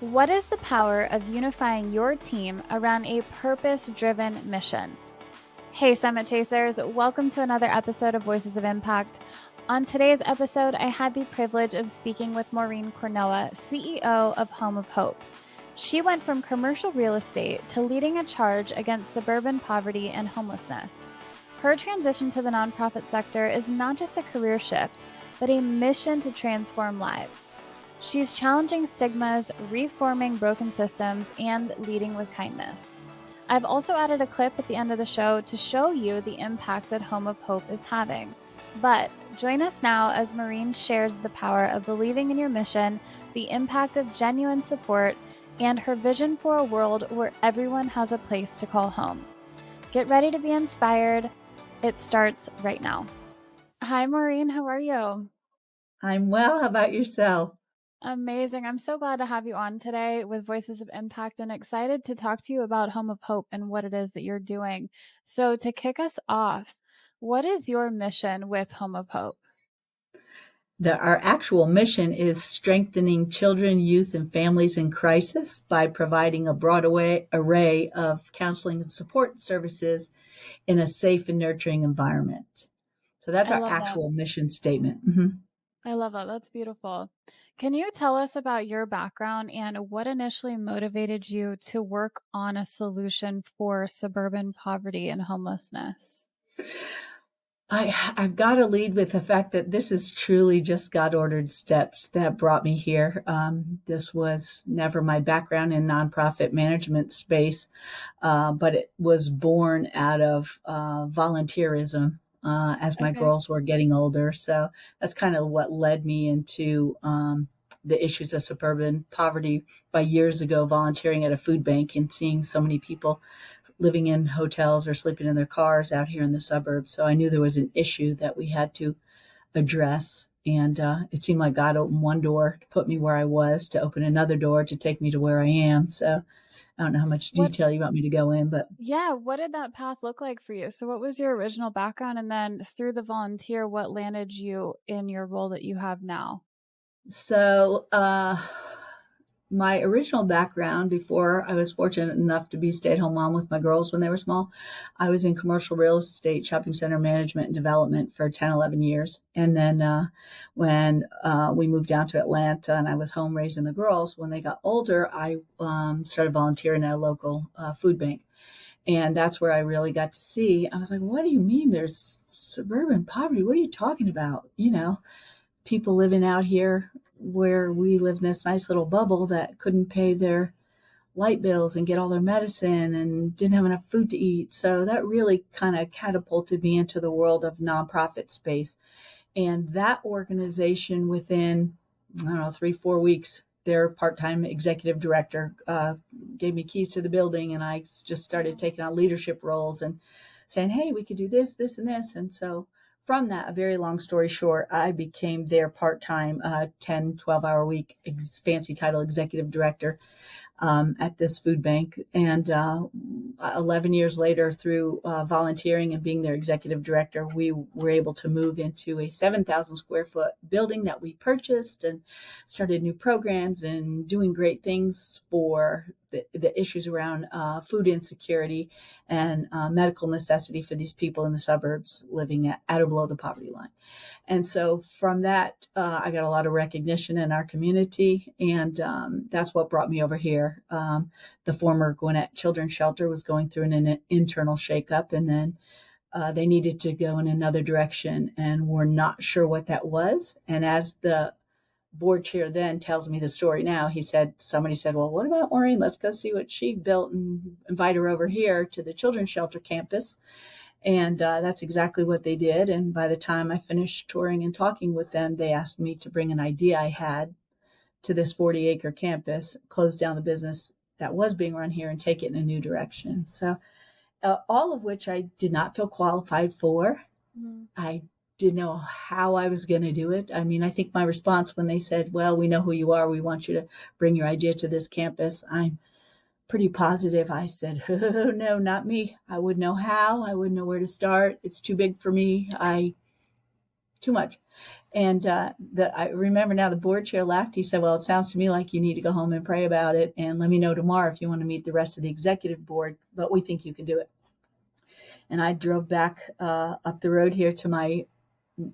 What is the power of unifying your team around a purpose-driven mission? Hey, Summit Chasers, welcome to another episode of Voices of Impact. On today's episode, I had the privilege of speaking with Maureen Kornowa, CEO of Home of Hope. She went from commercial real estate to leading a charge against suburban poverty and homelessness. Her transition to the nonprofit sector is not just a career shift, but a mission to transform lives. She's challenging stigmas, reforming broken systems, and leading with kindness. I've also added a clip at the end of the show to show you the impact that Home of Hope is having. But join us now as Maureen shares the power of believing in your mission, the impact of genuine support, and her vision for a world where everyone has a place to call home. Get ready to be inspired. It starts right now. Hi, Maureen. How are you? I'm well. How about yourself? Amazing. I'm so glad to have you on today with Voices of Impact and excited to talk to you about Home of Hope and what it is that you're doing. So, to kick us off, what is your mission with Home of Hope? Our actual mission is strengthening children, youth, and families in crisis by providing a broad array of counseling and support services in a safe and nurturing environment. So that's I our love that. actual mission statement. Mhm. I love that. That's beautiful. Can you tell us about your background and what initially motivated you to work on a solution for suburban poverty and homelessness? I've got to lead with the fact that this is truly just God ordered steps that brought me here. This was never my background in nonprofit management space, but it was born out of volunteerism as my Okay. girls were getting older. So that's kind of what led me into the issues of suburban poverty by years ago, volunteering at a food bank and seeing so many people living in hotels or sleeping in their cars out here in the suburbs. So I knew there was an issue that we had to address. And it seemed like God opened one door to put me where I was, to open another door to take me to where I am. So I don't know how much What detail you want me to go in, but Yeah, what did that path look like for you? So what was your original background, and then through the volunteer, what landed you in your role that you have now? so my original background, before I was fortunate enough to be a stay-at-home mom with my girls when they were small, I was in commercial real estate, shopping center management and development for 10, 11 years. And then when we moved down to Atlanta and I was home raising the girls, when they got older, I started volunteering at a local food bank. And that's where I really got to see, I was like, what do you mean there's suburban poverty? What are you talking about? People living out here where we live in this nice little bubble that couldn't pay their light bills and get all their medicine and didn't have enough food to eat. So that really kind of catapulted me into the world of nonprofit space. And that organization, within, I don't know, 3, 4 weeks, their part-time executive director gave me keys to the building, and I just started taking on leadership roles and saying, hey, we could do this, this, and this. And so from that, a very long story short, I became their part-time 10, 12-hour week fancy title executive director at this food bank. And 11 years later, through volunteering and being their executive director, we were able to move into a 7,000 square foot building that we purchased and started new programs and doing great things for the issues around food insecurity and medical necessity for these people in the suburbs living at or below the poverty line. And so from that, I got a lot of recognition in our community, and that's what brought me over here. The former Gwinnett Children's Shelter was going through an internal shakeup, and then they needed to go in another direction, and we're not sure what that was. And as the board chair then tells me the story now, somebody said, well, what about Maureen? Let's go see what she built and invite her over here to the Children's Shelter campus. And that's exactly what they did. And by the time I finished touring and talking with them, they asked me to bring an idea I had to this 40-acre campus, close down the business that was being run here and take it in a new direction. So all of which I did not feel qualified for. Mm. I didn't know how I was going to do it. I mean, I think my response when they said, well, we know who you are, we want you to bring your idea to this campus, I'm pretty positive I said, oh, no, not me. I wouldn't know how. I wouldn't know where to start. It's too big for me. Too much. And I remember now the board chair laughed. He said, well, it sounds to me like you need to go home and pray about it and let me know tomorrow if you want to meet the rest of the executive board, but we think you can do it. And I drove back up the road here to my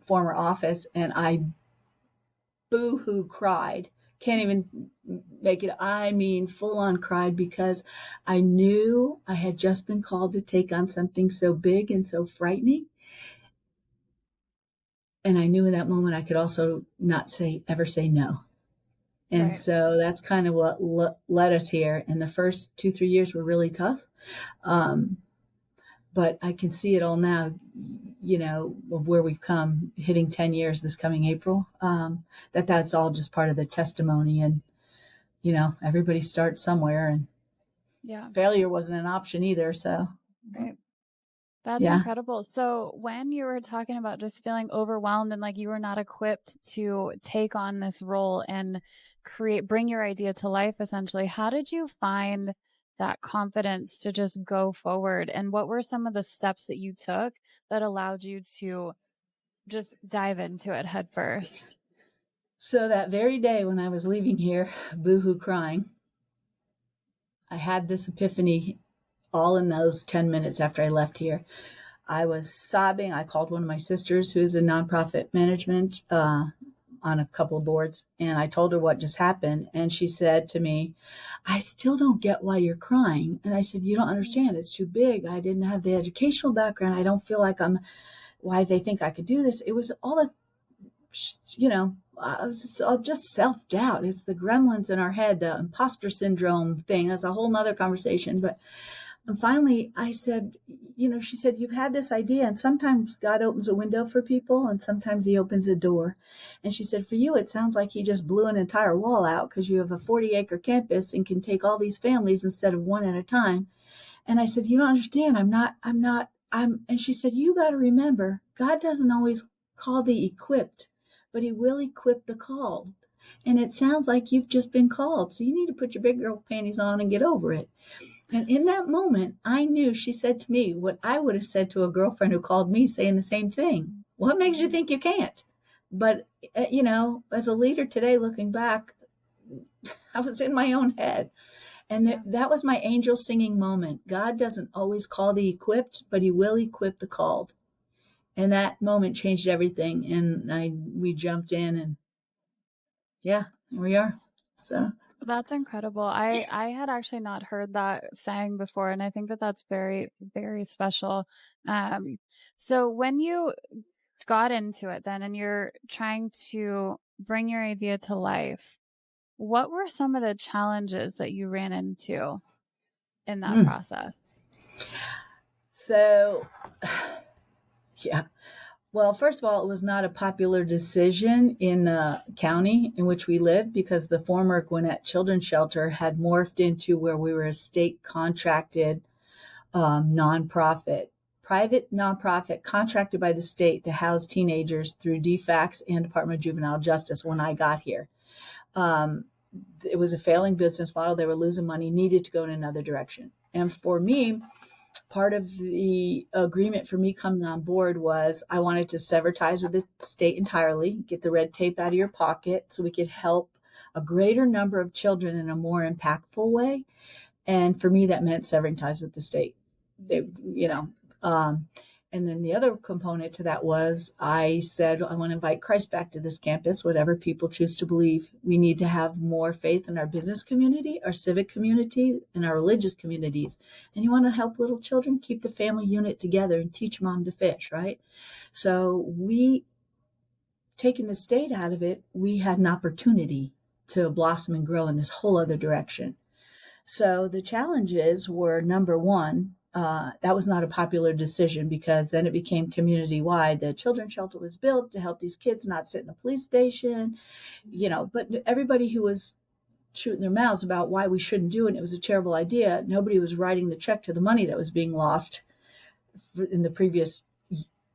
former office, and I boo-hoo cried. Can't even make it. I mean, full on cried, because I knew I had just been called to take on something so big and so frightening. And I knew in that moment I could also not ever say no. And Right. so that's kind of what led us here. And the first 2-3 years were really tough. But I can see it all now, of where we've come, hitting 10 years this coming April, that's all just part of the testimony. And, everybody starts somewhere, and Yeah. failure wasn't an option either. So, Right. That's yeah. incredible. So when you were talking about just feeling overwhelmed and like you were not equipped to take on this role and bring your idea to life, essentially, how did you find that confidence to just go forward? And what were some of the steps that you took that allowed you to just dive into it head first? So that very day when I was leaving here, boohoo crying, I had this epiphany all in those 10 minutes after I left here. I was sobbing. I called one of my sisters who's in nonprofit management on a couple of boards, and I told her what just happened. And she said to me, I still don't get why you're crying. And I said, you don't understand. It's too big. I didn't have the educational background. I don't feel like why they think I could do this. It was all the, I was just self-doubt. It's the gremlins in our head, the imposter syndrome thing. That's a whole nother conversation. But and finally, I said, she said, you've had this idea, and sometimes God opens a window for people, and sometimes he opens a door. And she said, for you, it sounds like he just blew an entire wall out because you have a 40-acre campus and can take all these families instead of one at a time. And I said, you don't understand. And she said, you got to remember, God doesn't always call the equipped, but he will equip the called. And it sounds like you've just been called. So you need to put your big girl panties on and get over it. And in that moment, I knew she said to me what I would have said to a girlfriend who called me saying the same thing. What makes you think you can't? But, as a leader today, looking back, I was in my own head. And that was my angel singing moment. God doesn't always call the equipped, but he will equip the called. And that moment changed everything. And we jumped in, and yeah, here we are. So That's incredible. I had actually not heard that saying before, and I think that that's very, very special. So when you got into it then and you're trying to bring your idea to life, what were some of the challenges that you ran into in that process? So, yeah. Well, first of all, it was not a popular decision in the county in which we lived, because the former Gwinnett Children's Shelter had morphed into where we were a state contracted nonprofit, private nonprofit contracted by the state to house teenagers through DFACS and Department of Juvenile Justice when I got here. It was a failing business model. They were losing money, needed to go in another direction. And for me, part of the agreement for me coming on board was I wanted to sever ties with the state entirely, get the red tape out of your pocket so we could help a greater number of children in a more impactful way. And for me, that meant severing ties with the state. And then the other component to that was I said, I want to invite Christ back to this campus, whatever people choose to believe. We need to have more faith in our business community, our civic community, and our religious communities. And you want to help little children keep the family unit together and teach mom to fish, right? So taking the state out of it, we had an opportunity to blossom and grow in this whole other direction. So the challenges were, number one, that was not a popular decision because then it became community-wide. The children's shelter was built to help these kids not sit in a police station, but everybody who was shooting their mouths about why we shouldn't do it, and it was a terrible idea, nobody was writing the check to the money that was being lost in the previous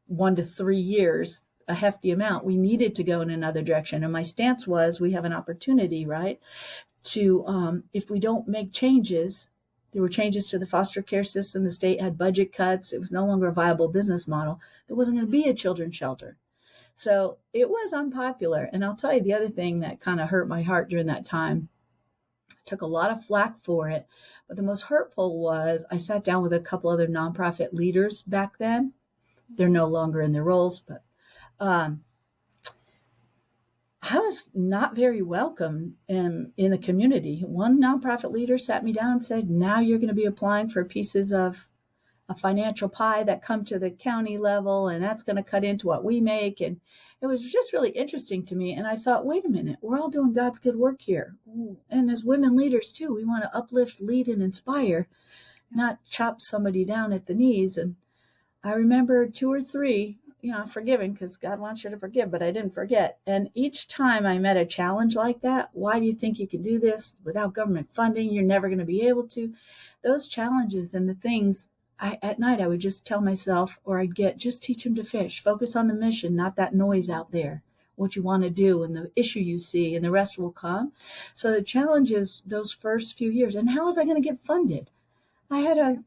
1 to 3 years, a hefty amount. We needed to go in another direction. And my stance was, we have an opportunity, right? To, if we don't make changes, there were changes to the foster care system. The state had budget cuts. It was no longer a viable business model. There wasn't going to be a children's shelter. So it was unpopular. And I'll tell you the other thing that kind of hurt my heart during that time. I took a lot of flack for it. But the most hurtful was I sat down with a couple other nonprofit leaders back then. They're no longer in their roles, but um, I was not very welcome in the community. One nonprofit leader sat me down and said, now you're going to be applying for pieces of a financial pie that come to the county level, and that's going to cut into what we make. And it was just really interesting to me. And I thought, wait a minute, we're all doing God's good work here. And as women leaders too, we want to uplift, lead, and inspire, not chop somebody down at the knees. And I remember 2 or 3, I'm forgiving because God wants you to forgive, but I didn't forget. And each time I met a challenge like that, why do you think you can do this without government funding? You're never going to be able to. Those challenges and the things, at night I would just tell myself, or I'd just teach them to fish, focus on the mission, not that noise out there, what you want to do and the issue you see, and the rest will come. So the challenge is those first few years. And how was I going to get funded? I had a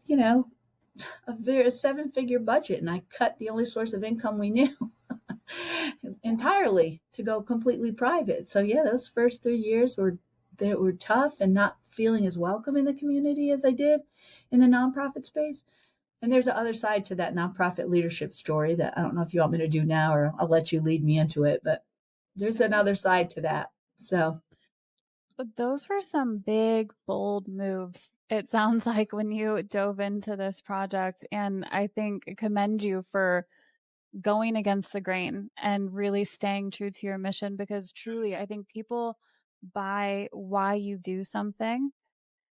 7-figure budget, and I cut the only source of income we knew entirely to go completely private. So yeah, those first 3 years were tough, and not feeling as welcome in the community as I did in the nonprofit space. And there's another side to that nonprofit leadership story that I don't know if you want me to do now, or I'll let you lead me into it, but there's another side to that. So But those were some big, bold moves. It sounds like when you dove into this project, and I think commend you for going against the grain and really staying true to your mission, because truly, I think people buy why you do something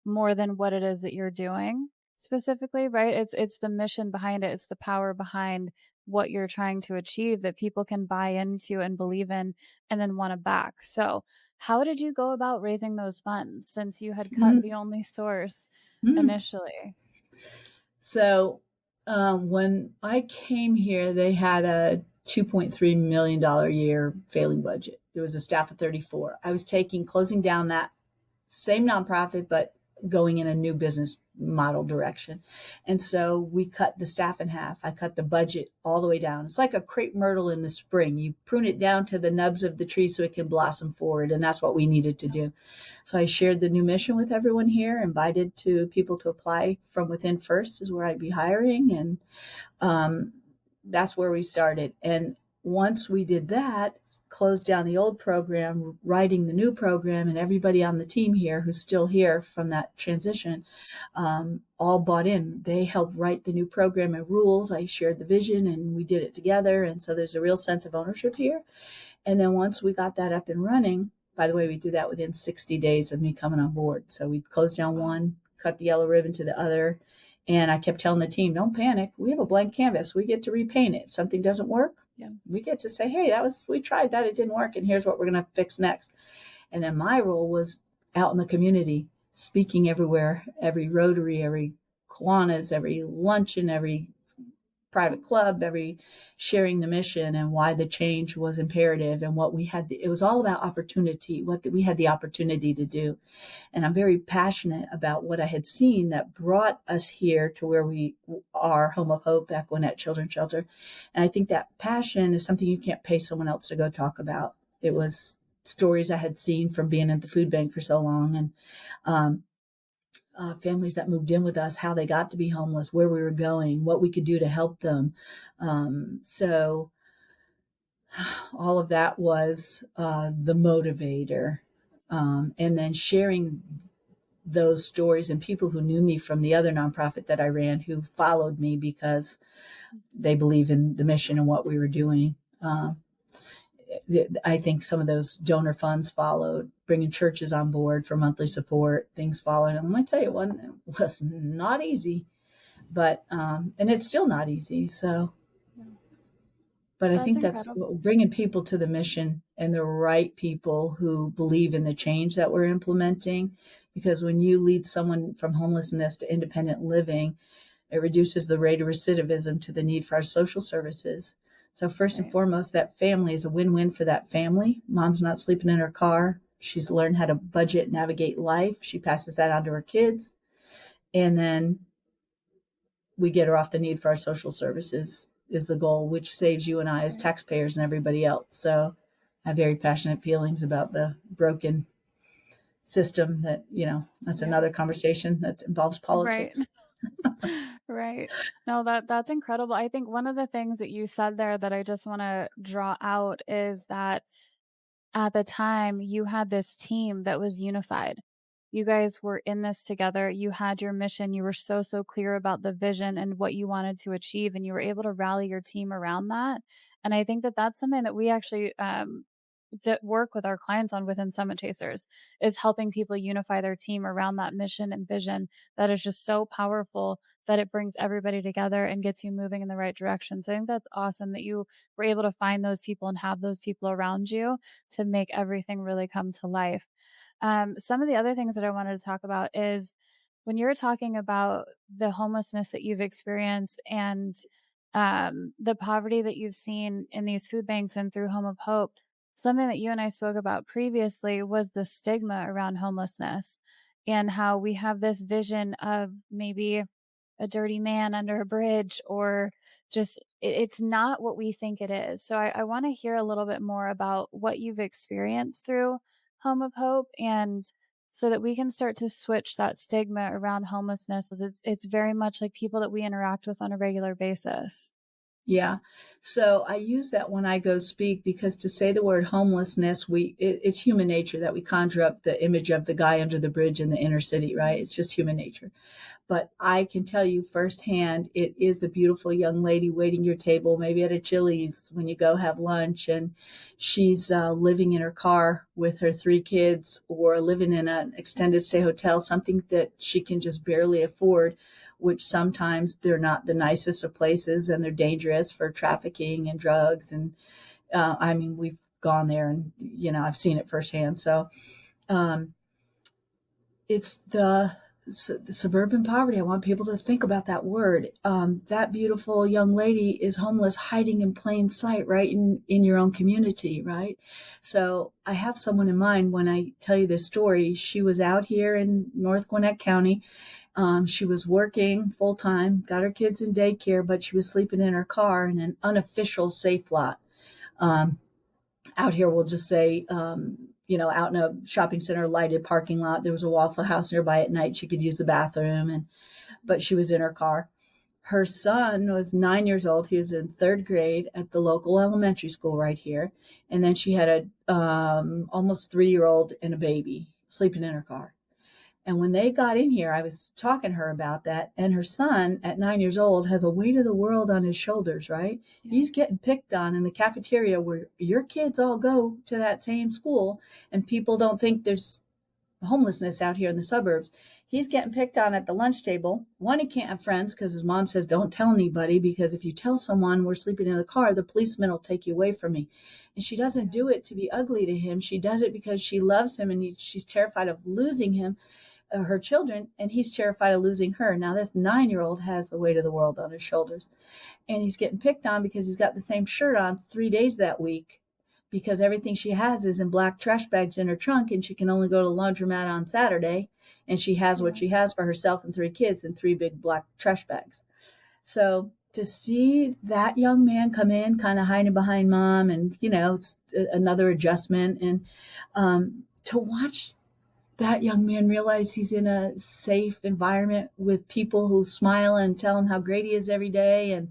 more than what it is that you're doing specifically, right? It's the mission behind it. It's the power behind what you're trying to achieve that people can buy into and believe in and then want to back. So how did you go about raising those funds since you had cut the only source initially? So when I came here, they had a $2.3 million a year failing budget. There was a staff of 34. I was closing down that same nonprofit, but going in a new business model direction. And so we cut the staff in half. I cut the budget all the way down. It's like a crepe myrtle in the spring. You prune it down to the nubs of the tree so it can blossom forward. And that's what we needed to do. So I shared the new mission with everyone here, invited people to apply from within first is where I'd be hiring. And that's where we started. And once we did that, closed down the old program, writing the new program, and everybody on the team here who's still here from that transition, all bought in. They helped write the new program and rules. I shared the vision and we did it together. And so there's a real sense of ownership here. And then once we got that up and running, by the way, we did that within 60 days of me coming on board. So we closed down one, cut the yellow ribbon to the other. And I kept telling the team, don't panic. We have a blank canvas. We get to repaint it. If something doesn't work, we get to say, hey, we tried that. It didn't work. And here's what we're going to fix next. And then my role was out in the community, speaking everywhere, every Rotary, every Kiwanis, every luncheon, every private club, every sharing the mission and why the change was imperative and what we had. It was all about opportunity, what we had the opportunity to do. And I'm very passionate about what I had seen that brought us here to where we are, Home of Hope, Equinet Children's Shelter. And I think that passion is something you can't pay someone else to go talk about. It was stories I had seen from being at the food bank for so long, and families that moved in with us, how they got to be homeless, where we were going, what we could do to help them. So all of that was the motivator. And then sharing those stories, and people who knew me from the other nonprofit that I ran, who followed me because they believe in the mission and what we were doing. I think some of those donor funds followed, bringing churches on board for monthly support. Things followed. And let me tell you, one was not easy, but and it's still not easy. So, but I think that's bringing people to the mission, and the right people who believe in the change that we're implementing. Because when you lead someone from homelessness to independent living, it reduces the rate of recidivism to the need for our social services. So first and foremost, that family is a win-win for that family. Mom's not sleeping in her car. She's learned how to budget, navigate life. She passes that on to her kids. And then we get her off the need for our social services. is the goal, which saves you and I as Right. taxpayers and everybody else. So I have very passionate feelings about the broken system that, that's Yeah. another conversation that involves Right. politics. Right. No, that's incredible. I think one of the things that you said there that I just want to draw out is that at the time you had this team that was unified. You guys were in this together. You had your mission. You were so, so clear about the vision and what you wanted to achieve, and you were able to rally your team around that. And I think that that's something that we actually work with our clients on within Summit Chasers is helping people unify their team around that mission and vision that is just so powerful that it brings everybody together and gets you moving in the right direction. So I think that's awesome that you were able to find those people and have those people around you to make everything really come to life. Some of the other things that I wanted to talk about is when you're talking about the homelessness that you've experienced and the poverty that you've seen in these food banks and through Home of Hope, something that you and I spoke about previously was the stigma around homelessness and how we have this vision of maybe a dirty man under a bridge or just it's not what we think it is. So I want to hear a little bit more about what you've experienced through Home of Hope and so that we can start to switch that stigma around homelessness. It's very much like people that we interact with on a regular basis. Yeah. So I use that when I go speak because to say the word homelessness, it's human nature that we conjure up the image of the guy under the bridge in the inner city, right? It's just human nature. But I can tell you firsthand, it is the beautiful young lady waiting your table, maybe at a Chili's when you go have lunch, and she's living in her car with her three kids or living in an extended stay hotel, something that she can just barely afford, which sometimes they're not the nicest of places and they're dangerous for trafficking and drugs. And I mean, we've gone there and, I've seen it firsthand. So, um, it's the suburban poverty. I want people to think about that word. That beautiful young lady is homeless, hiding in plain sight, right in your own community, right? So I have someone in mind when I tell you this story. She was out here in North Gwinnett County. She was working full time, got her kids in daycare, but she was sleeping in her car in an unofficial safe lot. Um, Out here, we'll just say, out in a shopping center, lighted parking lot. There was a Waffle House nearby at night. She could use the bathroom, but she was in her car. Her son was 9 years old. He was in third grade at the local elementary school right here. And then she had a almost 3-year-old and a baby sleeping in her car. And when they got in here, I was talking to her about that. And her son, at 9 years old, has a weight of the world on his shoulders, right? Yeah. He's getting picked on in the cafeteria where your kids all go to that same school, and people don't think there's homelessness out here in the suburbs. He's getting picked on at the lunch table. One, he can't have friends because his mom says, don't tell anybody, because if you tell someone we're sleeping in the car, the policeman will take you away from me. And she doesn't do it to be ugly to him. She does it because she loves him and she's terrified of losing him, her children, and he's terrified of losing her. Now, this 9-year-old has the weight of the world on his shoulders, and he's getting picked on because he's got the same shirt on 3 days that week because everything she has is in black trash bags in her trunk, and she can only go to the laundromat on Saturday, and she has what Yeah. she has for herself and three kids in three big black trash bags. So to see that young man come in kind of hiding behind mom, and it's another adjustment, and to watch that young man realize he's in a safe environment with people who smile and tell him how great he is every day, and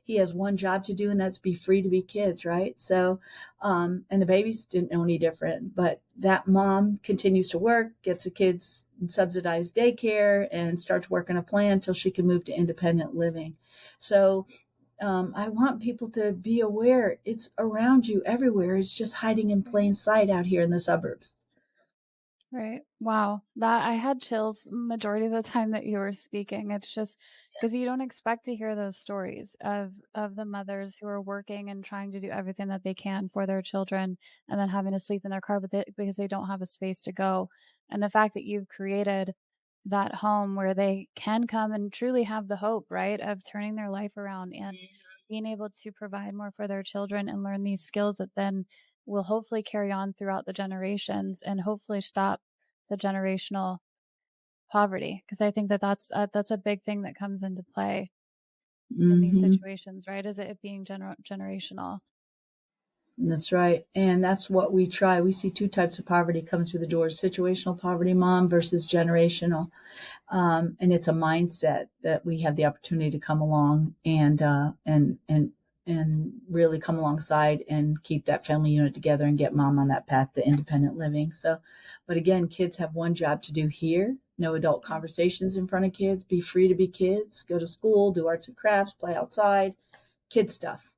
he has one job to do, and that's be free to be kids, right? So and the babies didn't know any different, but that mom continues to work, gets the kids subsidized daycare, and starts working a plan until she can move to independent living. So I want people to be aware it's around you everywhere. It's just hiding in plain sight out here in the suburbs. Right. Wow. That I had chills majority of the time that you were speaking. It's just because you don't expect to hear those stories of the mothers who are working and trying to do everything that they can for their children and then having to sleep in their car because they don't have a space to go. And the fact that you've created that home where they can come and truly have the hope, right, of turning their life around and being able to provide more for their children and learn these skills that then will hopefully carry on throughout the generations and hopefully stop the generational poverty. Because I think that that's a big thing that comes into play. in these Mm-hmm. situations, right? Is it being generational? That's right. And that's what we try. We see two types of poverty coming through the doors: situational poverty, mom, versus generational. And it's a mindset that we have the opportunity to come along and really come alongside and keep that family unit together and get mom on that path to independent living. So, but again, kids have one job to do here. No adult Yeah. conversations in front of kids. Be free to be kids. Go to school, do arts and crafts, play outside, kid stuff.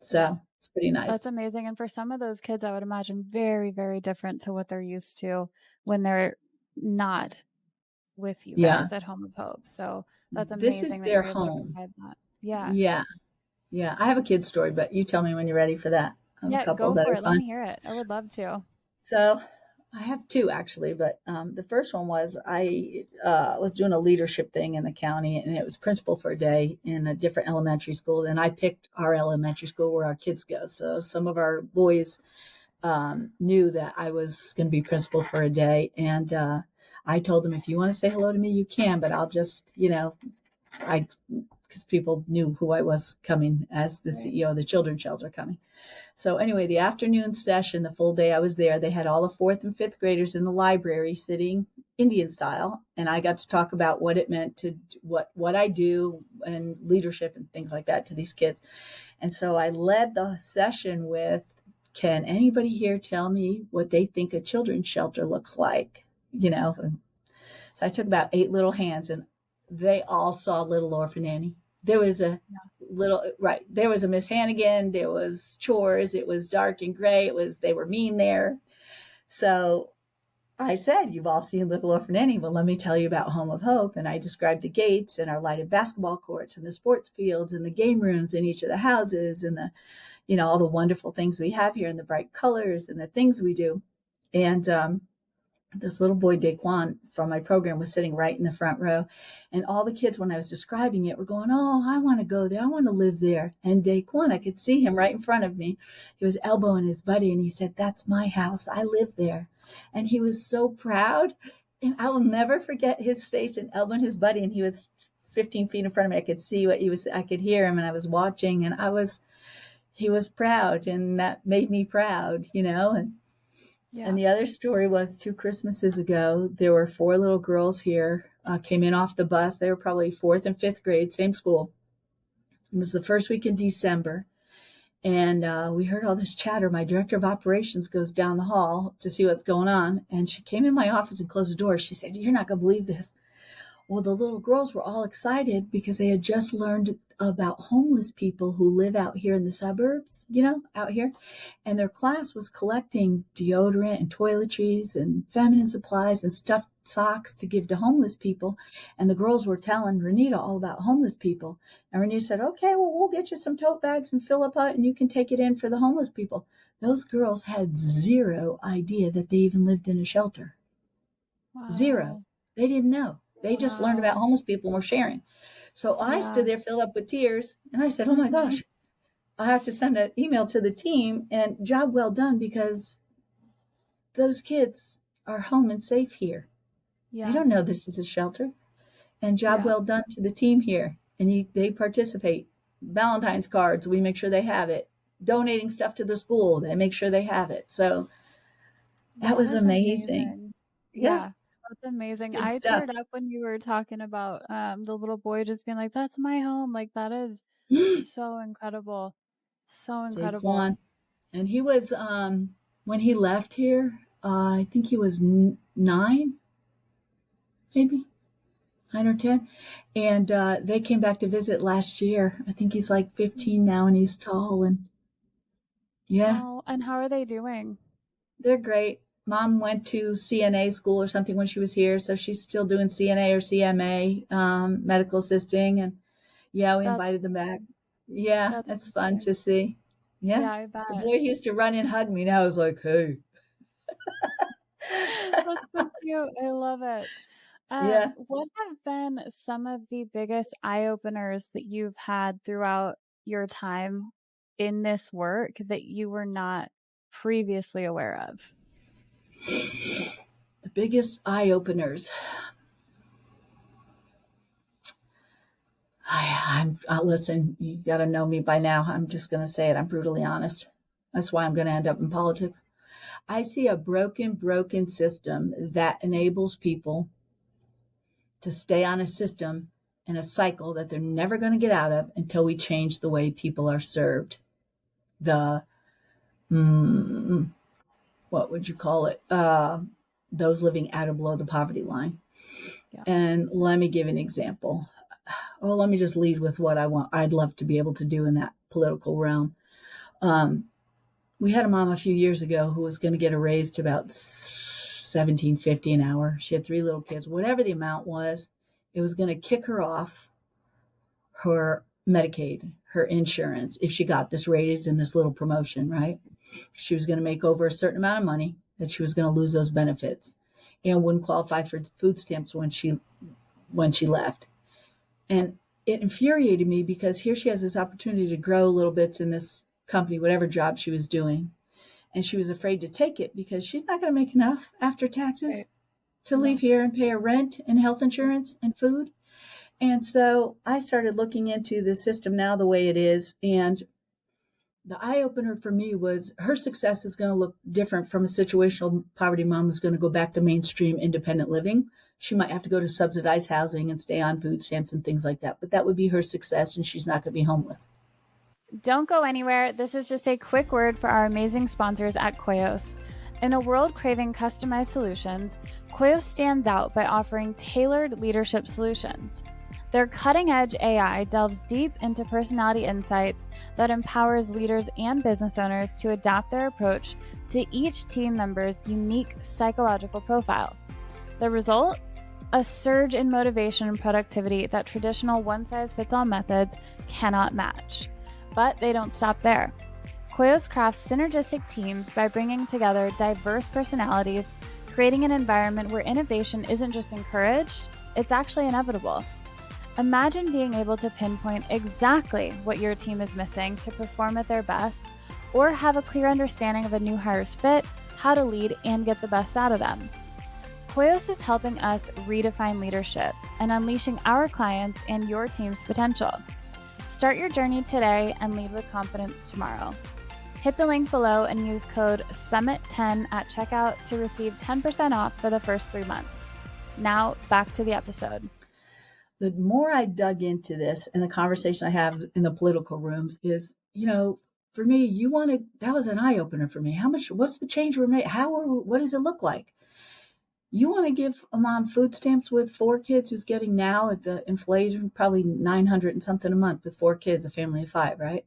Yeah. So it's pretty That's nice. amazing. And for some of those kids, I would imagine very, very different to what they're used to when they're not with you Yeah. guys at Home of Hope. So that's This is amazing that their you're able to home. provide that. Yeah. Yeah. Yeah. I have a kid story, but you tell me when you're ready for that. I have a Yeah. couple Go that for are it. Let fun. me hear it. I would love to. So I have two actually, but the first one was I was doing a leadership thing in the county, and it was principal for a day in a different elementary school, and I picked our elementary school where our kids go. So some of our boys knew that I was going to be principal for a day, and I told them, if you want to say hello to me, you can, but I'll just, I because people knew who I was coming as the CEO of the children's shelter coming. So anyway, the afternoon session, the full day I was there, they had all the fourth and fifth graders in the library sitting Indian style, and I got to talk about what it meant to what I do and leadership and things like that to these kids. And so I led the session with, can anybody here tell me what they think a children's shelter looks like? So I took about 8 little hands, and they all saw Little Orphan Annie. There was a right. There was a Miss Hannigan. There was chores. It was dark and gray. They were mean there. So I said, you've all seen Little Orphan Annie. Well, let me tell you about Home of Hope. And I described the gates and our lighted basketball courts and the sports fields and the game rooms in each of the houses and all the wonderful things we have here and the bright colors and the things we do. And this little boy, Daquan, from my program was sitting right in the front row. And all the kids, when I was describing it, were going, oh, I want to go there. I want to live there. And Daquan, I could see him right in front of me. He was elbowing his buddy, and he said, that's my house. I live there. And he was so proud. And I will never forget his face and elbowing his buddy. And he was 15 feet in front of me. I could see what he was, I could hear him, and I was watching, and he was proud, and that made me proud. And the other story was 2 Christmases ago, there were 4 little girls here, came in off the bus. They were probably fourth and fifth grade, same school. It was the first week in December. And we heard all this chatter. My director of operations goes down the hall to see what's going on. And she came in my office and closed the door. She said, you're not going to believe this. Well, the little girls were all excited because they had just learned about homeless people who live out here in the suburbs, out here. And their class was collecting deodorant and toiletries and feminine supplies and stuffed socks to give to homeless people. And the girls were telling Renita all about homeless people. And Renita said, okay, well, we'll get you some tote bags and fill up and you can take it in for the homeless people. Those girls had zero idea that they even lived in a shelter. Zero. Wow. They didn't know. They just learned about Wow. homeless people and were sharing. So I stood Yeah. there filled up with tears, and I said, oh my Mm-hmm. gosh, I have to send an email to the team, and job well done, because those kids are home and safe here. They Yeah. don't know this is a shelter. And job Yeah. well done to the team here. And they participate. Valentine's cards, we make sure they have it. Donating stuff to the school, they make sure they have it. So that That was is amazing. amazing. Yeah, Yeah. That's it's amazing. good I stuff. teared up when you were talking about the little boy just being like, that's my home. Like that is so incredible. So incredible. Taekwon. And he was, when he left here, I think he was 9, maybe 9 or 10. And they came back to visit last year. I think he's like 15 now, and he's tall. And yeah, Oh, and how are they doing? they're great. Mom went to CNA school or something when she was here, so she's still doing CNA or CMA, medical assisting. And yeah, we That's invited them back. Yeah, that's it's fun amazing. to see. Yeah, Yeah, I the bet. boy used to run and hug me. Now I was like, hey, That's so cute. I love it. yeah. What have been some of the biggest eye openers that you've had throughout your time in this work that you were not previously aware of? The biggest eye openers. Listen, you got to know me by now. I'm just going to say it. I'm brutally honest. That's why I'm going to end up in politics. I see a broken system that enables people to stay on a system and a cycle that they're never going to get out of until we change the way people are served. The, what would you call it? Those living at or below the poverty line. Yeah. And let me give an example. Oh, let me just lead with what I'd love to be able to do in that political realm. We had a mom a few years ago who was going to get a raise to about $17.50 an hour. She had 3 little kids. Whatever the amount was, it was going to kick her off her Medicaid, her insurance, if she got this raise and this little promotion, right? She was going to make over a certain amount of money, that she was going to lose those benefits and wouldn't qualify for food stamps when she left. And it infuriated me because here she has this opportunity to grow little bits in this company, whatever job she was doing. And she was afraid to take it because she's not going to make enough after taxes to leave here and pay her rent and health insurance and food. And so I started looking into the system now the way it is. And the eye opener for me was her success is going to look different from a situational poverty mom who's going to go back to mainstream independent living. She might have to go to subsidized housing and stay on food stamps and things like that. But that would be her success, and she's not going to be homeless. Don't go anywhere. This is just a quick word for our amazing sponsors at Koyos. In a world craving customized solutions, Koyos stands out by offering tailored leadership solutions. Their cutting-edge AI delves deep into personality insights that empowers leaders and business owners to adapt their approach to each team member's unique psychological profile. The result? A surge in motivation and productivity that traditional one-size-fits-all methods cannot match. But they don't stop there. Koyos crafts synergistic teams by bringing together diverse personalities, creating an environment where innovation isn't just encouraged, it's actually inevitable. Imagine being able to pinpoint exactly what your team is missing to perform at their best, or have a clear understanding of a new hire's fit, how to lead, and get the best out of them. Koyos is helping us redefine leadership and unleashing our clients and your team's potential. Start your journey today and lead with confidence tomorrow. Hit the link below and use code SUMMIT10 at checkout to receive 10% off for the first 3 months. Now, back to the episode. The more I dug into this and the conversation I have in the political rooms is, for me, that was an eye opener for me. What's the change we're making? What does it look like? You want to give a mom food stamps with 4 kids who's getting now at the inflation, probably 900 and something a month with 4 kids, a family of 5, right?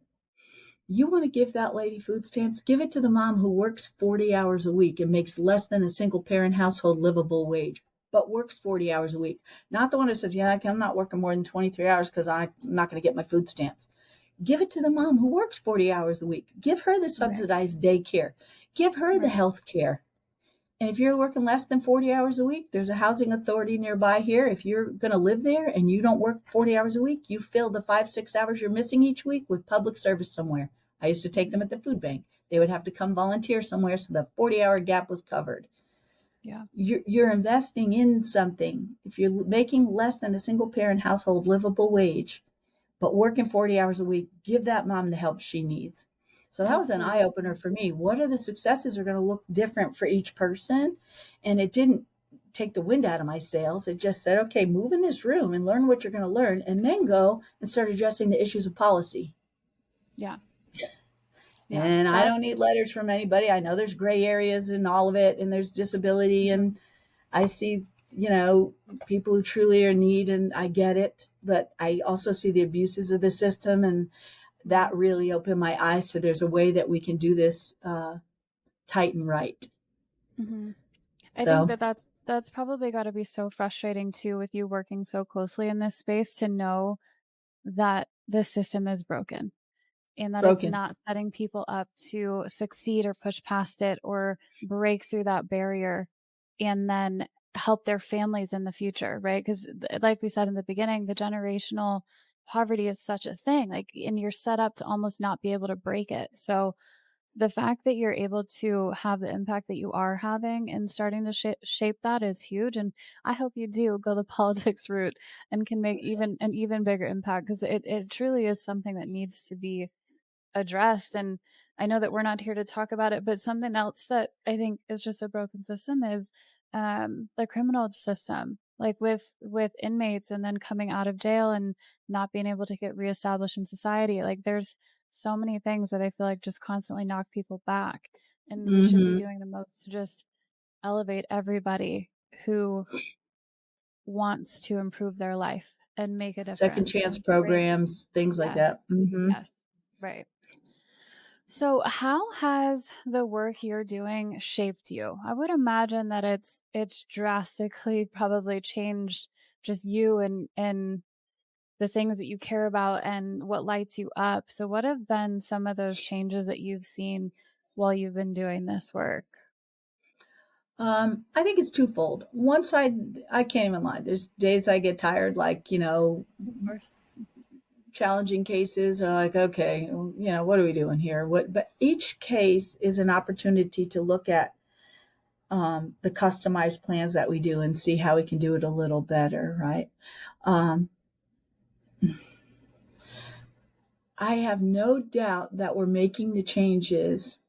You want to give that lady food stamps? Give it to the mom who works 40 hours a week and makes less than a single parent household livable wage, but works 40 hours a week. Not the one who says, yeah, I'm not working more than 23 hours because I'm not going to get my food stamps. Give it to the mom who works 40 hours a week. Give her the subsidized daycare. Give her the health care. And if you're working less than 40 hours a week, there's a housing authority nearby here. If you're going to live there and you don't work 40 hours a week, you fill the 5-6 hours you're missing each week with public service somewhere. I used to take them at the food bank. They would have to come volunteer somewhere so the 40-hour gap was covered. Yeah. You're investing in something. If you're making less than a single parent household livable wage, but working 40 hours a week, give that mom the help she needs. So that was an eye opener for me. What are the successes are going to look different for each person? And it didn't take the wind out of my sails. It just said, okay, move in this room and learn what you're going to learn, and then go and start addressing the issues of policy. Yeah. And I don't need letters from anybody. I know there's gray areas in all of it, and there's disability, and I see, people who truly are in need, and I get it. But I also see the abuses of the system, and that really opened my eyes to there's a way that we can do this tight and right. Mm-hmm. I think that's probably got to be so frustrating too, with you working so closely in this space, to know that the system is broken and that it's not setting people up to succeed or push past it or break through that barrier and then help their families in the future, right? Because like we said in the beginning, the generational poverty is such a thing, and you're set up to almost not be able to break it. So the fact that you're able to have the impact that you are having and starting to shape that is huge. And I hope you do go the politics route and can make even an even bigger impact, because it truly is something that needs to be addressed. And I know that we're not here to talk about it, but something else that I think is just a broken system is the criminal system. Like with inmates and then coming out of jail and not being able to get reestablished in society. Like there's so many things that I feel like just constantly knock people back. And we should be Mm-hmm. doing the most to just elevate everybody who wants to improve their life and make a Second difference chance and bring, programs, things like yes, that. Mm-hmm. yes, right. So, how has the work you're doing shaped you? I would imagine that it's drastically probably changed just you and the things that you care about and what lights you up. So, what have been some of those changes that you've seen while you've been doing this work? I think it's twofold. One side, I can't even lie. There's days I get tired, like, Of course. challenging cases are like, okay, what are we doing here? But each case is an opportunity to look at the customized plans that we do and see how we can do it a little better, right? Um, I have no doubt that we're making the changes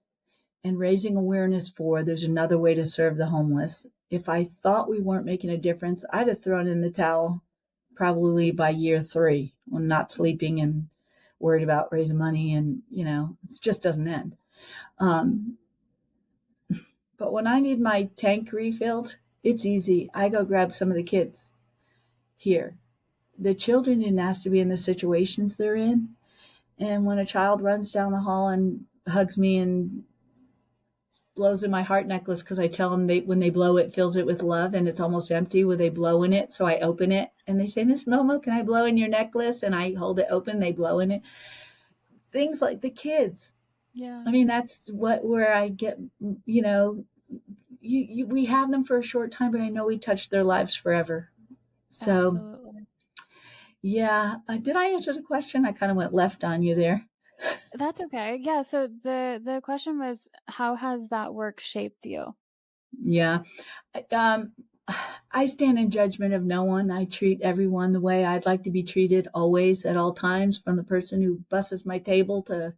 and raising awareness for there's another way to serve the homeless. If I thought we weren't making a difference, I'd have thrown in the towel probably by year 3 when not sleeping and worried about raising money and, it just doesn't end. Um, but when I need my tank refilled, it's easy. I go grab some of the kids here. The children didn't ask to be in the situations they're in. And when a child runs down the hall and hugs me and blows in my heart necklace because I tell them when they blow it fills it with love and it's almost empty when they blow in it. So I open it and they say, Miss Momo, can I blow in your necklace? And I hold it open, they blow in it. Things like the kids. Yeah, I mean, that's where I get, we have them for a short time, but I know we touch their lives forever. So absolutely. yeah, did I answer the question? I kind of went left on you there. That's okay. Yeah, so the question was, how has that work shaped you? Yeah. Um, I stand in judgment of no one. I treat everyone the way I'd like to be treated always at all times, from the person who busses my table to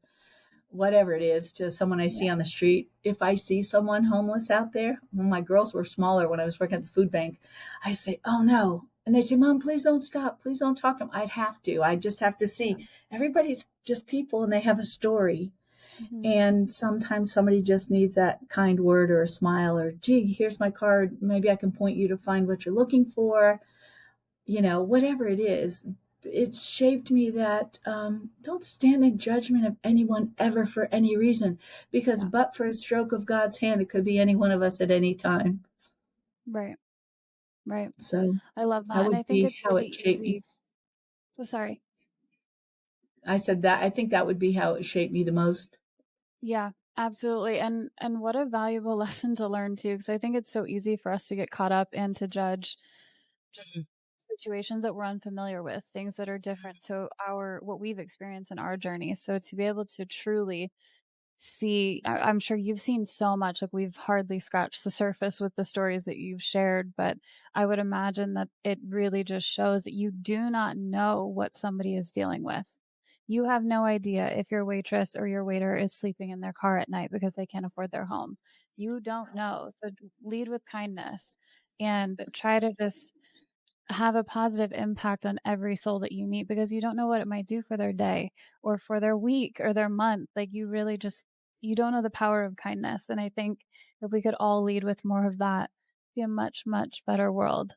whatever it is, to someone I see Yeah. on the street. If I see someone homeless out there, when my girls were smaller, when I was working at the food bank, I say, oh no. And they say, Mom, please don't stop. Please don't talk to them. I'd have to. I just have to Yeah. see. Everybody's just people and they have a story. Mhm. And sometimes somebody just needs that kind word or a smile or, gee, here's my card. Maybe I can point you to find what you're looking for. Whatever it is. It's shaped me that don't stand in judgment of anyone ever for any reason, because Yeah. but for a stroke of God's hand, it could be any one of us at any time. Right. Right. So I love that that, and I would think be it's how really it shaped me. easy. Oh, sorry. I said that I think that would be how it shaped me the most. Yeah, absolutely, and what a valuable lesson to learn too, because I think it's so easy for us to get caught up and to judge just situations that we're unfamiliar with, things that are different to our what we've experienced in our journey. So to be able to truly see, I'm sure you've seen so much, like we've hardly scratched the surface with the stories that you've shared, but I would imagine that it really just shows that you do not know what somebody is dealing with. You have no idea if your waitress or your waiter is sleeping in their car at night because they can't afford their home. You don't know. So lead with kindness and try to just have a positive impact on every soul that you meet, because you don't know what it might do for their day or for their week or their month. Like you really just, you don't know the power of kindness. And I think if we could all lead with more of that, it'd be a much, much better world.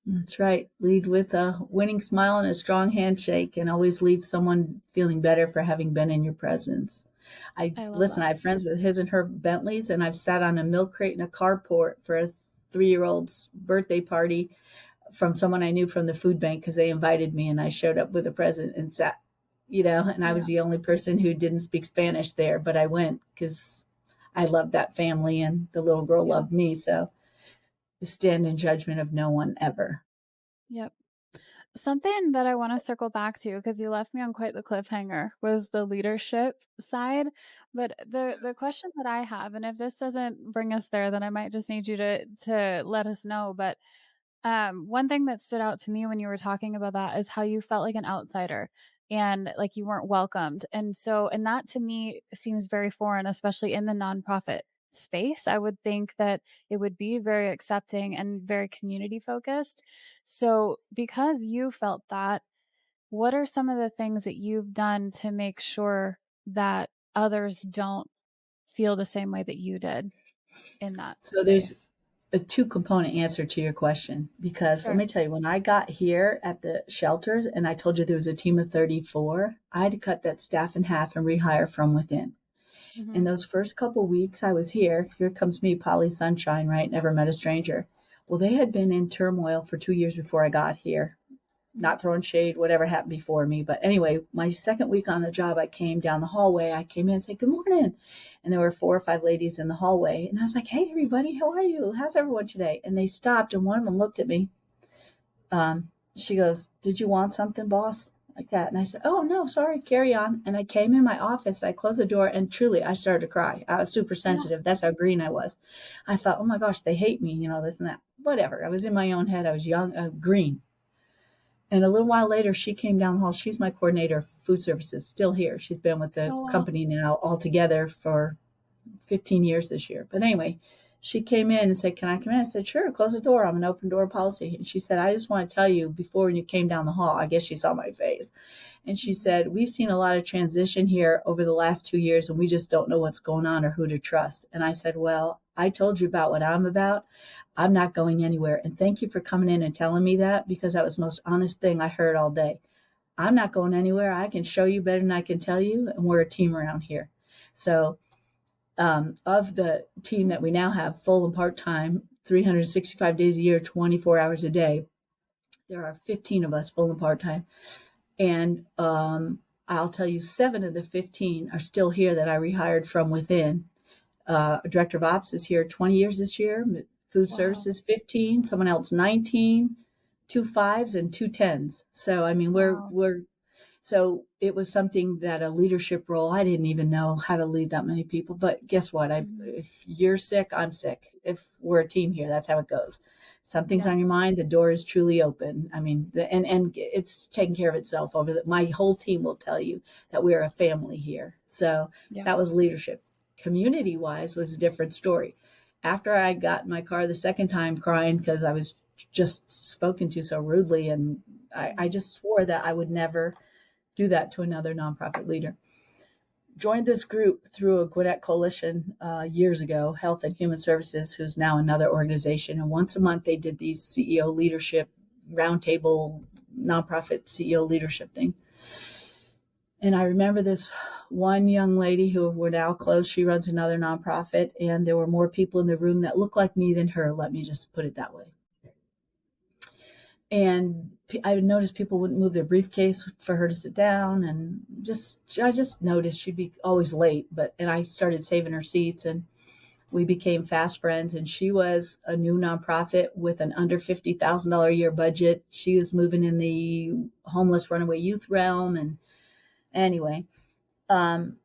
That's right. Lead with a winning smile and a strong handshake, and always leave someone feeling better for having been in your presence. I love Listen, that. I have friends with his and her Bentleys, and I've sat on a milk crate in a carport for a 3-year-old's birthday party from someone I knew from the food bank because they invited me, and I showed up with a present and sat, and I was Yeah. the only person who didn't speak Spanish there, but I went because I loved that family and the little girl Yeah. loved me. So stand in judgment of no one ever. Yep. Something that I want to circle back to, because you left me on quite the cliffhanger, was the leadership side. But the question that I have, and if this doesn't bring us there, then I might just need you to let us know. But one thing that stood out to me when you were talking about that is how you felt like an outsider and like you weren't welcomed. And that to me seems very foreign, especially in the nonprofit space. I would think that it would be very accepting and very community focused. So, because you felt that, what are some of the things that you've done to make sure that others don't feel the same way that you did in that So there's space? a two component answer to your question, because let Sure. me tell you, when I got here at the shelter and I told you there was a team of 34, I had to cut that staff in half and rehire from within. In Hmm. those first couple weeks I was here comes me, Polly Sunshine, right? Never met a stranger. Well, they had been in turmoil for 2 years before I got here. Not throwing shade, whatever happened before me. But anyway, my second week on the job, I came down the hallway. I came in and said, "Good morning." And there were 4 or 5 ladies in the hallway. And I was like, "Hey, everybody, how are you? How's everyone today?" And they stopped, and one of them looked at me. She goes, "Did you want something, boss?" Like that. And I said, "Oh, no, sorry, carry on." And I came in my office, I closed the door, and truly, I started to cry. I was super Yeah. sensitive. That's how green I was. I thought, oh my gosh, they hate me, this and that. Whatever. I was in my own head. I was young, green. And a little while later, she came down the hall. She's my coordinator of food services, still here. She's been with the Oh, wow. company now altogether for 15 years this year. But anyway, she came in and said, "Can I come in?" I said, "Sure, close the door. I'm an open door policy." And she said, "I just want to tell you before when you came down the hall," I guess she saw my face. And she Mhm. said, "We've seen a lot of transition here over the last 2 years, and we just don't know what's going on or who to trust." And I said, "Well, I told you about what I'm about. I'm not going anywhere. And thank you for coming in and telling me that, because that was the most honest thing I heard all day. I'm not going anywhere. I can show you better than I can tell you, and we're a team around here." So, of the team that we now have, full and part time, 365 days a year, 24 hours a day, there are 15 of us, full and part time. And I'll tell you, 7 of the 15 are still here that I rehired from within. Director of Ops is here 20 years this year. Food Wow. Services 15. Someone else 19. 2 5s and 2 10s. So I mean, Wow. so it was something that a leadership role. I didn't even know how to lead that many people. But guess what? Mhm. If you're sick, I'm sick. If we're a team here, that's how it goes. Something's Yeah. on your mind, the door is truly open. I mean, and it's taking care of itself over my whole team will tell you that we're a family here. So Yeah. that was leadership. Community wise was a different story. After I got in my car the second time crying because I was just spoken to so rudely, and I Mhm. just swore that I would never do that to another nonprofit leader. Joined this group through a Gwinnett Coalition years ago, Health and Human Services, who's now another organization. And once a month, they did these CEO leadership roundtable, nonprofit CEO leadership thing. And I remember this one young lady who we're now close. She runs another nonprofit, and there were more people in the room that looked like me than her. Let me just put it that way. And I would notice people wouldn't move their briefcase for her to sit down, and I just noticed she'd be always late. And I started saving her seats, and we became fast friends. And she was a new nonprofit with an under $50,000 a year budget. She was moving in the homeless runaway youth realm, and anyway, um,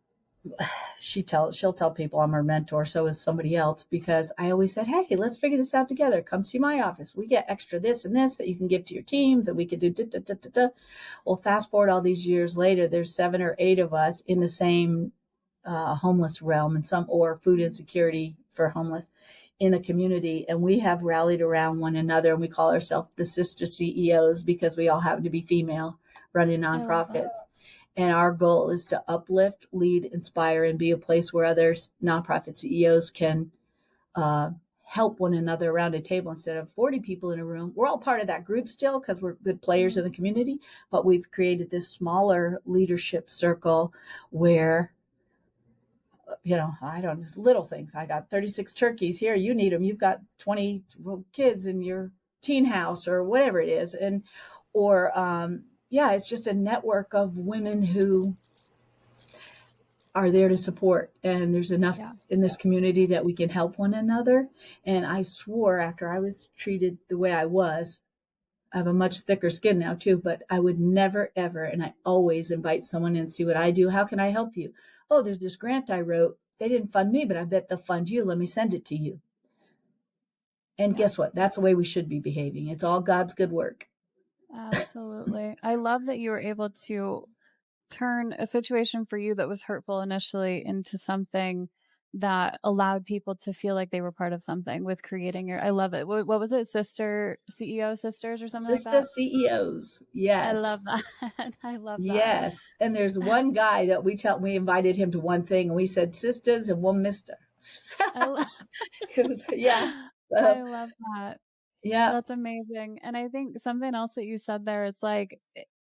she'll tell people I'm her mentor. So is somebody else, because I always said, "Hey, let's figure this out together. Come see my office. We get extra this and this that you can give to your team, that we could do." Da, da, da, da, da. Well, fast forward all these years later, there's 7 or 8 of us in the same homeless realm, and some or food insecurity for homeless in the community, and we have rallied around one another, and we call ourselves the sister CEOs because we all happen to be female running I love that. nonprofits. And our goal is to uplift, lead, inspire, and be a place where other nonprofit CEOs can uh, help one another around a table instead of 40 people in a room. We're all part of that group still because we're good players in Mhm. the community, but we've created this smaller leadership circle where, I don't, little things. I got 36 turkeys here. You need them. You've got 20 kids in your teen house or whatever it is. Yeah, it's just a network of women who are there to support. And there's enough Yeah. in this community that we can help one another. And I swore after I was treated the way I was, I have a much thicker skin now too, but I would never ever, and I always invite someone in and see what I do. How can I help you? Oh, there's this grant I wrote. They didn't fund me, but I bet they'll fund you. Let me send it to you. And Yeah, guess what? That's the way we should be behaving. It's all God's good work. absolutely. I love that you were able to turn a situation for you that was hurtful initially into something that allowed people to feel like they were part of something with creating your, I love it. What was it? Sister CEO sisters or something like Sister that? CEOs. I love Yes. that. I love that. Yes. And there's one guy that we invited him to one thing and we said sisters and one mister. I love It was, yeah. I So, love that. yeah. That's amazing. And I think something else that you said there, it's like,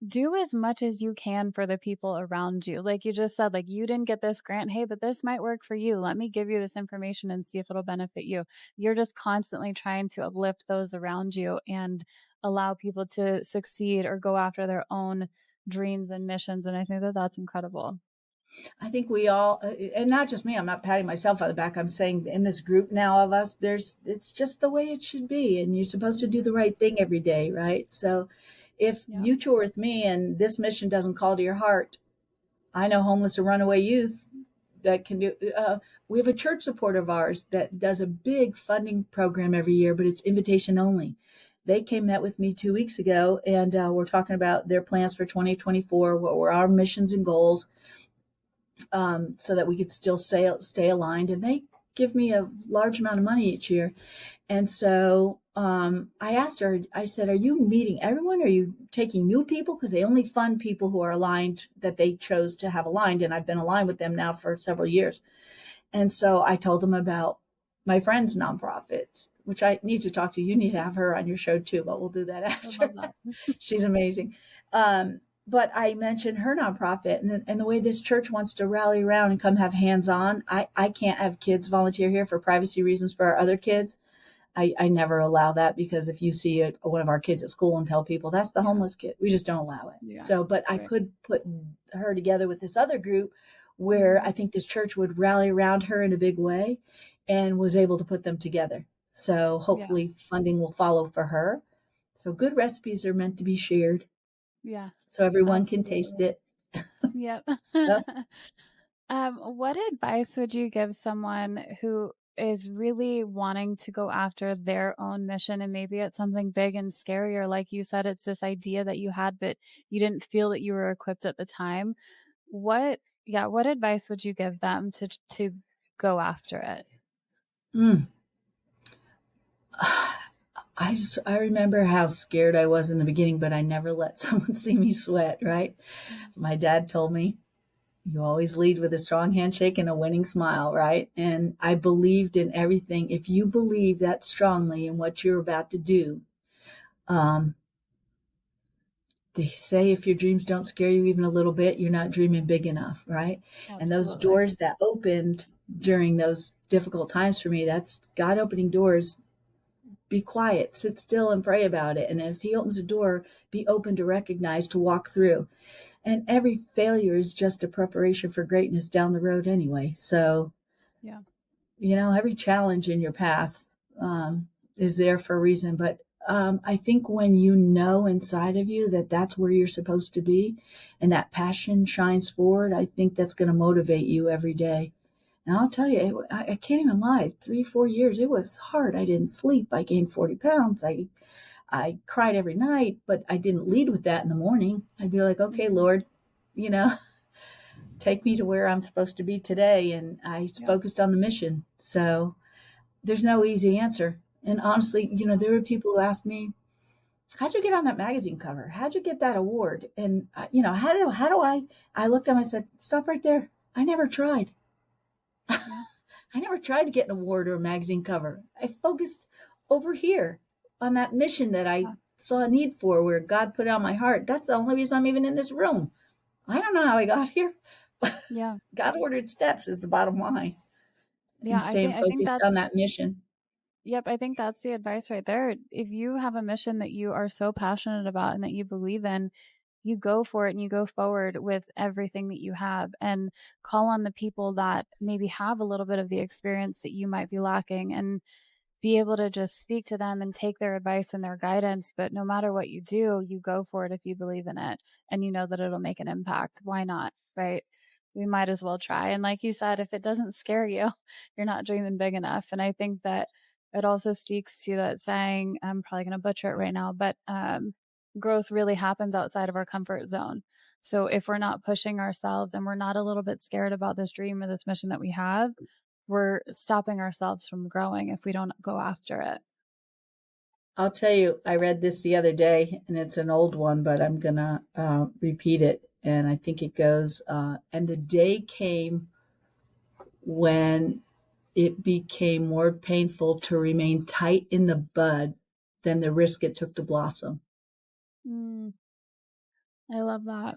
do as much as you can for the people around you. Like you just said, like, you didn't get this grant. Hey, but this might work for you. Let me give you this information and see if it'll benefit you. You're just constantly trying to uplift those around you and allow people to succeed or go after their own dreams and missions. And I think that that's incredible. I think we all, and not just me, I'm not patting myself on the back. I'm saying in this group now of us, it's just the way it should be. And you're supposed to do the right thing every day, right? So if Yeah. you tour with me and this mission doesn't call to your heart, I know homeless or runaway youth that can do. We have a church support of ours that does a big funding program every year, but it's invitation only. They met with me 2 weeks ago, and we're talking about their plans for 2024. What were our missions and goals, so that we could still stay aligned. And they give me a large amount of money each year. And so I asked her, I said, are you meeting everyone? Are you taking new people? Because they only fund people who are aligned, that they chose to have aligned. And I've been aligned with them now for several years. And so I told them about my friend's nonprofits, which I need to talk to. You need to have her on your show too, but we'll do that I love after. that. She's amazing. But I mentioned her nonprofit and the way this church wants to rally around and come have hands on. I can't have kids volunteer here for privacy reasons for our other kids. I never allow that, because if you see one of our kids at school and tell people that's the Yeah. homeless kid, we just don't allow it. Yeah. So, but I Right. could put her together with this other group where Mhm. I think this church would rally around her in a big way, and was able to put them together. So Yeah. hopefully funding will follow for her. So good recipes are meant to be shared Yeah. so everyone can taste Absolutely. it. Yep. So, What advice would you give someone who is really wanting to go after their own mission and maybe it's something big and scary, or like you said, it's this idea that you had, but you didn't feel that you were equipped at the time? What advice would you give them to go after it? mm, I remember how scared I was in the beginning, but I never let someone see me sweat, right? Mm. My dad told me, you always lead with a strong handshake and a winning smile, right? And I believed in everything. If you believe that strongly in what you're about to do, um, they say if your dreams don't scare you even a little bit, you're not dreaming big enough, right? And those Absolutely. doors that opened during those difficult times for me, that's God opening doors. Be quiet, sit still and pray about it. And if he opens a door, be open to recognize, to walk through. And every failure is just a preparation for greatness down the road anyway. So, Yeah. every challenge in your path is there for a reason. But I think when you know inside of you that that's where you're supposed to be and that passion shines forward, I think that's going to motivate you every day. And I'll tell you, I can't even lie. 3, 4 years, it was hard. I didn't sleep. I gained 40 pounds. I cried every night, but I didn't lead with that in the morning. I'd be like, okay, Mhm. Lord, you know, take me to where I'm supposed to be today. And I Yep. focused on the mission. So there's no easy answer. And honestly, there were people who asked me, how'd you get on that magazine cover? How'd you get that award? And, I looked at him, I said, stop right there. I never tried. Yeah. I never tried to get an award or a magazine cover. I focused over here on that mission that I Yeah. saw a need for, where God put it on my heart. That's the only reason I'm even in this room. I don't know how I got here. Yeah. God ordered steps is the bottom line, Yeah. and I staying think I think focused on that's that mission. Yep, I think that's the advice right there. If you have a mission that you are so passionate about and that you believe in, you go for it and you go forward with everything that you have and call on the people that maybe have a little bit of the experience that you might be lacking. And be able to just speak to them and take their advice and their guidance. But no matter what you do, you go for it if you believe in it and you know that it'll make an impact. Why not? Right? We might as well try. And like you said, if it doesn't scare you, you're not dreaming big enough. And I think that it also speaks to that saying, I'm probably going to butcher it right now, but growth really happens outside of our comfort zone. So if we're not pushing ourselves and we're not a little bit scared about this dream or this mission that we have, we're stopping ourselves from growing if we don't go after it. I'll tell you, I read this the other day, and it's an old one, but I'm going to repeat it. And I think it goes, and the day came when it became more painful to remain tight in the bud than the risk it took to blossom. I love that.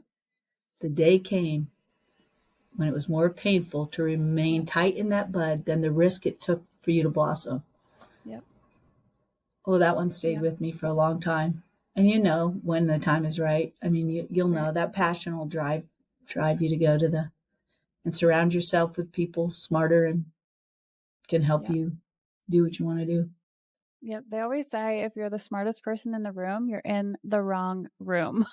The day came when it was more painful to remain tight in that bud than the risk it took for you to blossom. Yep. Oh, that one stayed with me for a long time. And you know when the time is right. I mean, you'll know that passion will drive you to go to and surround yourself with people smarter and can help you do what you want to do. Yep. They always say if you're the smartest person in the room, you're in the wrong room.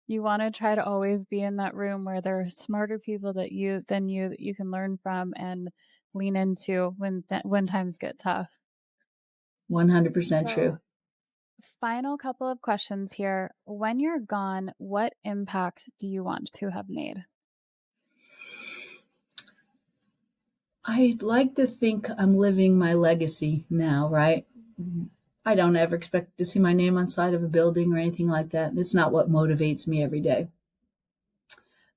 You want to try to always be in that room where there are smarter people that you can learn from and lean into when times get tough. 100% true. Final couple of questions here. When you're gone, what impact do you want to have made? I'd like to think I'm living my legacy now, right? I don't ever expect to see my name on side of a building or anything like that. It's not what motivates me every day.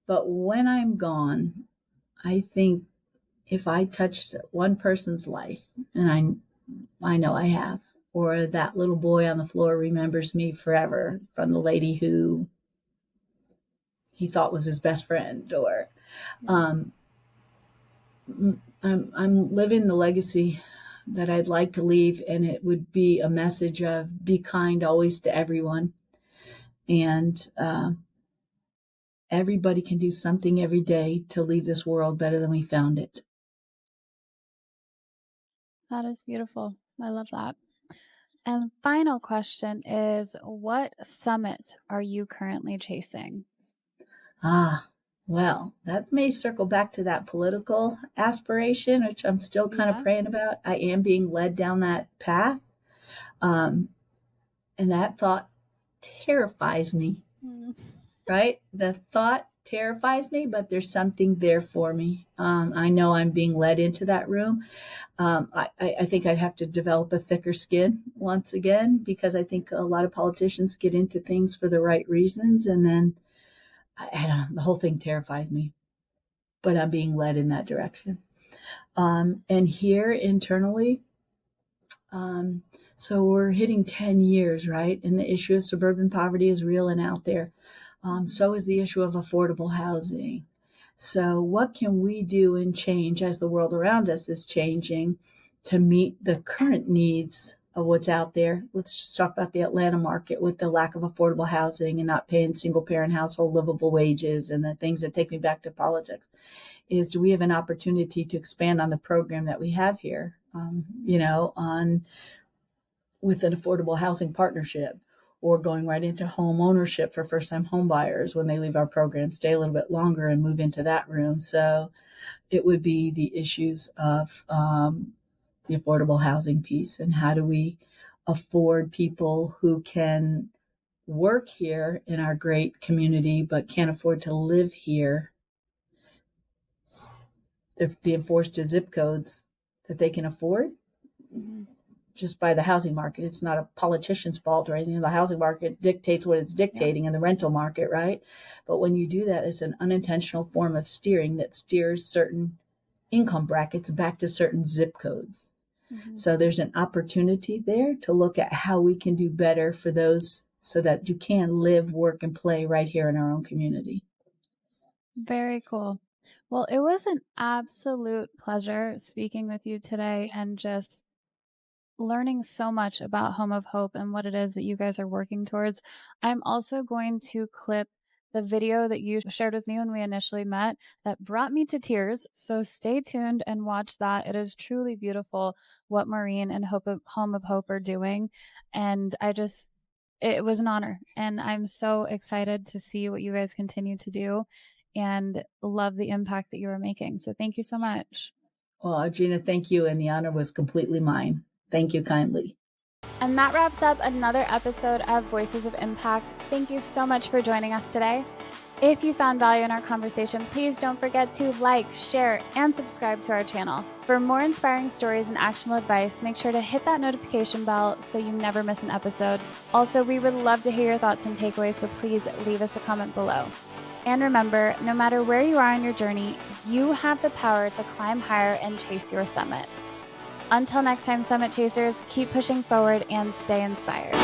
But when I'm gone, I think if I touched one person's life, and I know I have, or that little boy on the floor remembers me forever from the lady who he thought was his best friend, or I'm living the legacy that I'd like to leave, and it would be a message of be kind always to everyone, and everybody can do something every day to leave this world better than we found it. That is beautiful. I love that. And final question is, what summit are you currently chasing? Well, that may circle back to that political aspiration, which I'm still kind of praying about. I am being led down that path. And that thought terrifies me, right? The thought terrifies me, but there's something there for me. I know I'm being led into that room. I think I'd have to develop a thicker skin once again, because I think a lot of politicians get into things for the right reasons. And then I don't know, the whole thing terrifies me, but I'm being led in that direction. And here internally, so we're hitting 10 years, right? And the issue of suburban poverty is real and out there. So is the issue of affordable housing. So what can we do and change as the world around us is changing to meet the current needs of what's out there? Let's just talk about the Atlanta market with the lack of affordable housing and not paying single parent household livable wages, and the things that take me back to politics is, do we have an opportunity to expand on the program that we have here? With an affordable housing partnership, or going right into home ownership for first-time home buyers when they leave our program, stay a little bit longer and move into that room. So it would be the issues of the affordable housing piece, and how do we afford people who can work here in our great community but can't afford to live here. They're being forced to zip codes that they can afford. Just by the housing market. It's not a politician's fault or anything. The housing market dictates what it's dictating in the rental market, right? But when you do that, it's an unintentional form of steering that steers certain income brackets back to certain zip codes. So there's an opportunity there to look at how we can do better for those, so that you can live, work, and play right here in our own community. Very cool. Well, it was an absolute pleasure speaking with you today and just learning so much about Home of Hope and what it is that you guys are working towards. I'm also going to clip the video that you shared with me when we initially met that brought me to tears. So stay tuned and watch that. It is truly beautiful what Maureen and Home of Hope are doing. And it was an honor. And I'm so excited to see what you guys continue to do and love the impact that you are making. So thank you so much. Well, Gina, thank you. And the honor was completely mine. Thank you kindly. And that wraps up another episode of Voices of Impact. Thank you so much for joining us today. If you found value in our conversation, please don't forget to like, share, and subscribe to our channel. For more inspiring stories and actionable advice, make sure to hit that notification bell so you never miss an episode. Also, we would love to hear your thoughts and takeaways, so please leave us a comment below. And remember, no matter where you are on your journey, you have the power to climb higher and chase your summit. Until next time, Summit Chasers, keep pushing forward and stay inspired.